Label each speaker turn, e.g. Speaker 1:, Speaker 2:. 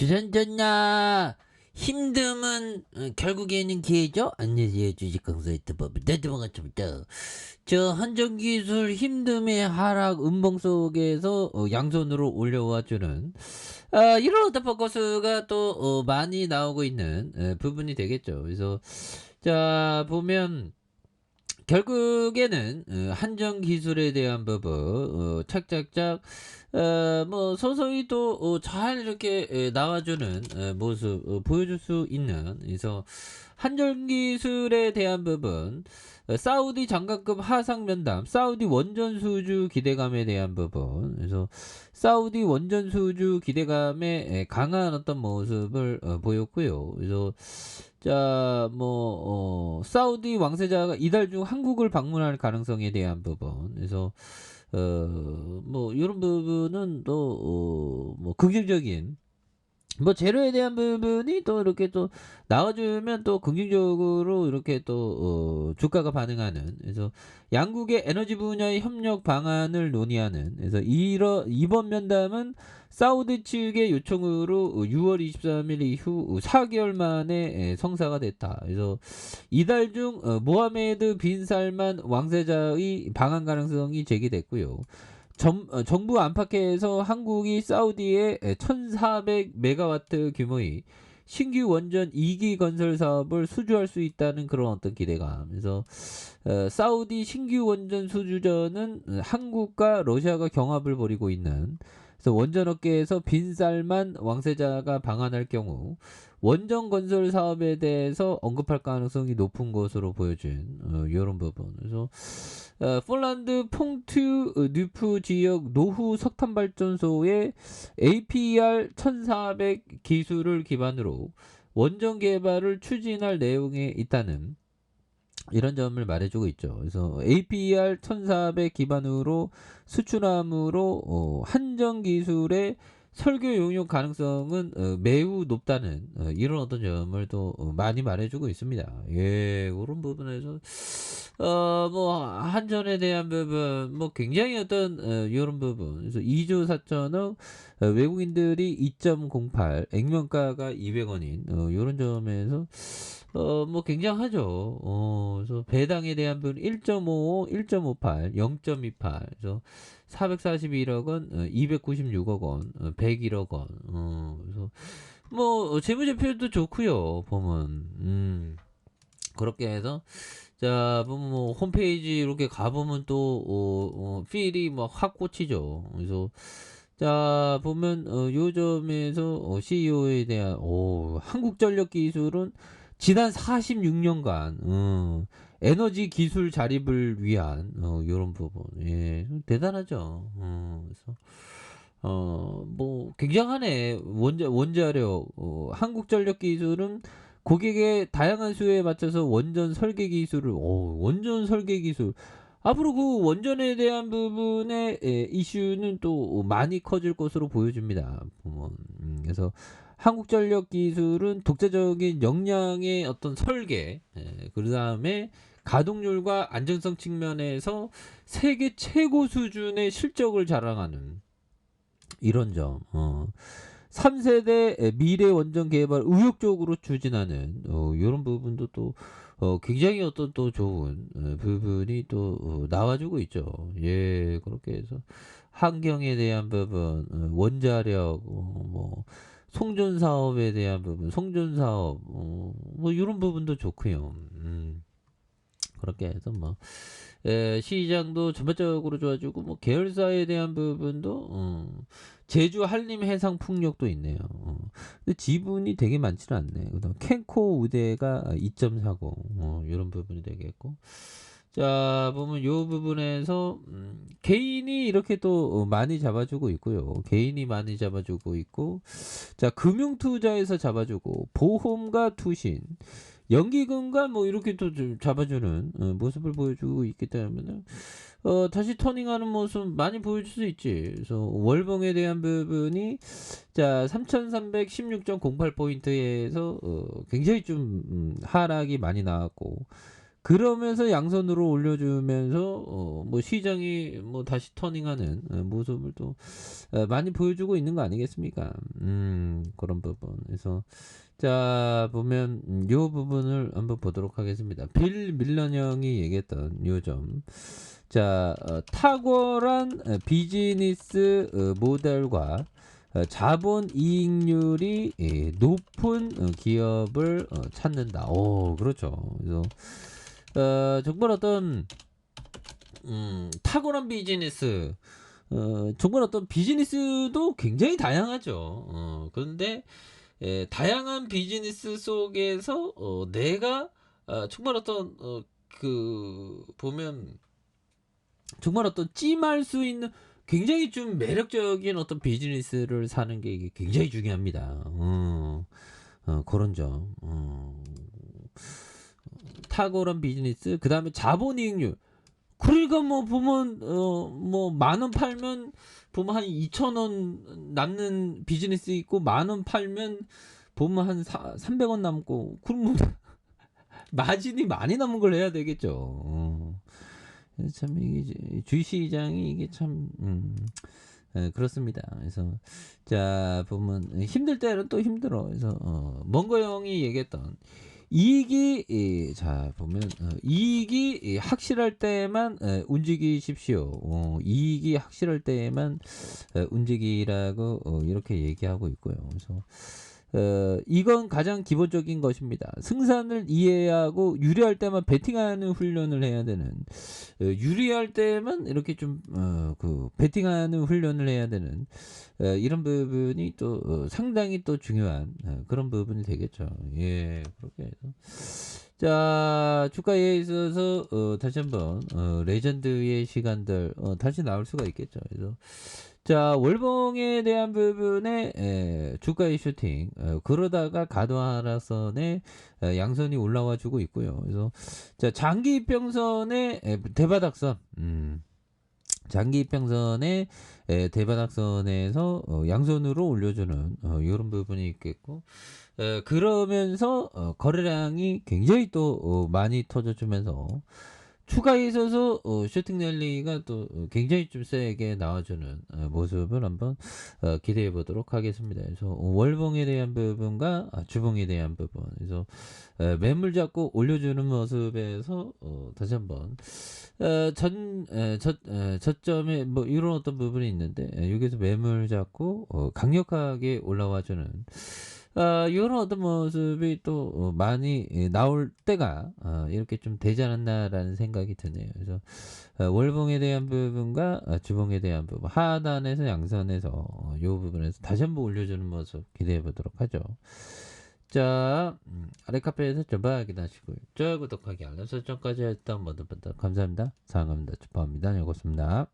Speaker 1: 주선전나 힘듦은 결국에는 기회죠. 안녕하세요. 주식강사이트 법을 내드방아침부터 저 한정기술 힘듦의 하락 음봉 속에서 양손으로 올려와주는 이런 오타포커스가 또 많이 나오고 있는 부분이 되겠죠. 그래서 자 보면 결국에는 한정 기술에 대한 부분 착착착 뭐 서서히 또 잘 이렇게 나와주는 모습 보여줄 수 있는, 그래서 한정 기술에 대한 부분 사우디 장관급 하상 면담, 사우디 원전 수주 기대감에 대한 부분, 그래서 사우디 원전 수주 기대감에 강한 어떤 모습을 보였고요. 그래서 자, 뭐, 사우디 왕세자가 이달 중 한국을 방문할 가능성에 대한 부분. 그래서, 뭐, 이런 부분은 또, 뭐, 긍정적인, 뭐, 재료에 대한 부분이 또 이렇게 또 나와주면 또 긍정적으로 이렇게 또, 주가가 반응하는. 그래서 양국의 에너지 분야의 협력 방안을 논의하는. 그래서 이번 면담은 사우디 측의 요청으로 6월 23일 이후 4개월 만에 성사가 됐다. 그래서 이달 중 모하메드 빈 살만 왕세자의 방한 가능성이 제기됐고요. 정부 안팎에서 한국이 사우디에 1400메가와트 규모의 신규 원전 2기 건설 사업을 수주할 수 있다는 그런 어떤 기대감. 그래서 사우디 신규 원전 수주전은 한국과 러시아가 경합을 벌이고 있는, 그래서 원전 업계에서 빈살만 왕세자가 방한할 경우 원전 건설 사업에 대해서 언급할 가능성이 높은 것으로 보여진 이런 부분. 그래서 폴란드 퐁투 뉴프 지역 노후 석탄 발전소의 APR 1400 기술을 기반으로 원전 개발을 추진할 내용에 있다는 이런 점을 말해주고 있죠. 그래서 APR 1400 기반으로 수출함으로 한정 기술의 설계 용역 가능성은 매우 높다는 이런 어떤 점을 또 많이 말해주고 있습니다. 예, 그런 부분에서 뭐 한전에 대한 부분 뭐 굉장히 어떤 이런 부분, 그래서 2조 4천억, 외국인들이 2.08, 액면가가 200원인 이런 점에서 뭐 굉장하죠. 그래서 배당에 대한 부분 1.55, 1.58, 0.28. 그래서 441억 원, 296억 원, 101억 원. 그래서 뭐 재무제표도 좋고요. 보면 그렇게 해서 자 보면 뭐 홈페이지 이렇게 가보면 또 필이 막 확 꽂히죠. 그래서 자 보면 요 점에서 CEO에 대한 한국전력기술은 지난 46년간 에너지 기술 자립을 위한 요런 부분, 예, 대단하죠. 그래서 뭐 굉장하네. 원자력 한국전력기술은 고객의 다양한 수요에 맞춰서 원전 설계 기술을 원전 설계 기술 앞으로 그 원전에 대한 부분의 이슈는 또 많이 커질 것으로 보여집니다. 보면. 그래서 한국전력 기술은 독자적인 역량의 어떤 설계, 그 다음에 가동률과 안정성 측면에서 세계 최고 수준의 실적을 자랑하는 이런 점. 3세대 미래 원전 개발 의욕적으로 추진하는 이런 부분도 또 굉장히 어떤 또 좋은 부분이 또 나와주고 있죠. 예, 그렇게 해서 환경에 대한 부분, 원자력, 뭐 송전 사업에 대한 부분, 송전 사업, 뭐 이런 부분도 좋고요. 그렇게 해서 뭐 시장도 전반적으로 좋아지고, 뭐 계열사에 대한 부분도 제주 한림 해상 풍력도 있네요. 근데 지분이 되게 많지는 않네. 그다음 캔코 우대가 2.40 이런 부분이 되겠고. 자 보면 요 부분에서 개인이 이렇게 또 많이 잡아주고 있고요. 개인이 많이 잡아주고 있고, 자 금융투자에서 잡아주고, 보험과 투신, 연기금과 뭐 이렇게 또 좀 잡아주는 모습을 보여주고 있기 때문에 다시 터닝하는 모습 많이 보여줄 수 있지. 그래서 월봉에 대한 부분이 자 3316.08포인트에서 굉장히 좀 하락이 많이 나왔고, 그러면서 양선으로 올려주면서 뭐 시장이 뭐 다시 터닝하는 모습을 또 많이 보여주고 있는 거 아니겠습니까? 그런 부분. 그래서 자 보면 요 부분을 한번 보도록 하겠습니다. 빌 밀런 형이 얘기했던 요 점. 자 탁월한 비즈니스 모델과 자본 이익률이 높은 기업을 찾는다. 오, 그렇죠. 그래서 정말 어떤 탁월한 비즈니스, 정말 어떤 비즈니스도 굉장히 다양하죠. 그런데 다양한 비즈니스 속에서 내가 정말 어떤 그 보면 정말 어떤 찜할 수 있는 굉장히 좀 매력적인 어떤 비즈니스를 사는 게 이게 굉장히 중요합니다. 그런 점. 탁월한 비즈니스, 그 다음에 자본이익률. 그러니까 뭐 보면 뭐 10,000원 팔면 보면 한 2,000원 남는 비즈니스 있고 10,000원 팔면 보면 한 300원 남고 그러면 마진이 많이 남은 걸 해야 되겠죠. 참 이게 주식시장이 이게 참 그렇습니다. 그래서 자 보면 힘들 때는 또 힘들어. 그래서 먼거 형이 얘기했던 이익이 자 보면 이익이 확실할 때만 움직이십시오. 이익이 확실할 때만 움직이라고 이렇게 얘기하고 있고요. 그래서 이건 가장 기본적인 것입니다. 승산을 이해하고 유리할 때만 베팅하는 훈련을 해야 되는 유리할 때만 이렇게 좀 그 베팅하는 훈련을 해야 되는 이런 부분이 또 상당히 또 중요한 그런 부분이 되겠죠. 예, 그렇게 해서 자 주가에 있어서 다시 한번 레전드의 시간들 다시 나올 수가 있겠죠. 그래서 자 월봉에 대한 부분에 주가의 슈팅 그러다가 가도하라선에 양선이 올라와 주고 있고요. 그래서 자 장기 이평선의 대바닥선 장기 이평선의 대바닥선에서 양선으로 올려주는 이런 부분이 있겠고 그러면서 거래량이 굉장히 또 많이 터져주면서 추가에 있어서 슈팅 랠리가 또 굉장히 좀 세게 나와주는 모습을 한번 기대해 보도록 하겠습니다. 그래서 월봉에 대한 부분과 주봉에 대한 부분, 그래서 매물 잡고 올려주는 모습에서 다시 한번 저점에 뭐 이런 어떤 부분이 있는데 여기서 매물 잡고 강력하게 올라와주는 이런 어떤 모습이 또 많이 나올 때가 이렇게 좀 되지 않았나라는 생각이 드네요. 그래서 월봉에 대한 부분과 주봉에 대한 부분 하단에서 양선에서 이 부분에서 다시 한번 올려주는 모습 기대해 보도록 하죠. 자 아래 카페에서 전방 확인하시고요. 좋아요 구독하기 알람 설정까지 했던 모든 분들 감사합니다. 사랑합니다. 축복합니다. 여고습니다.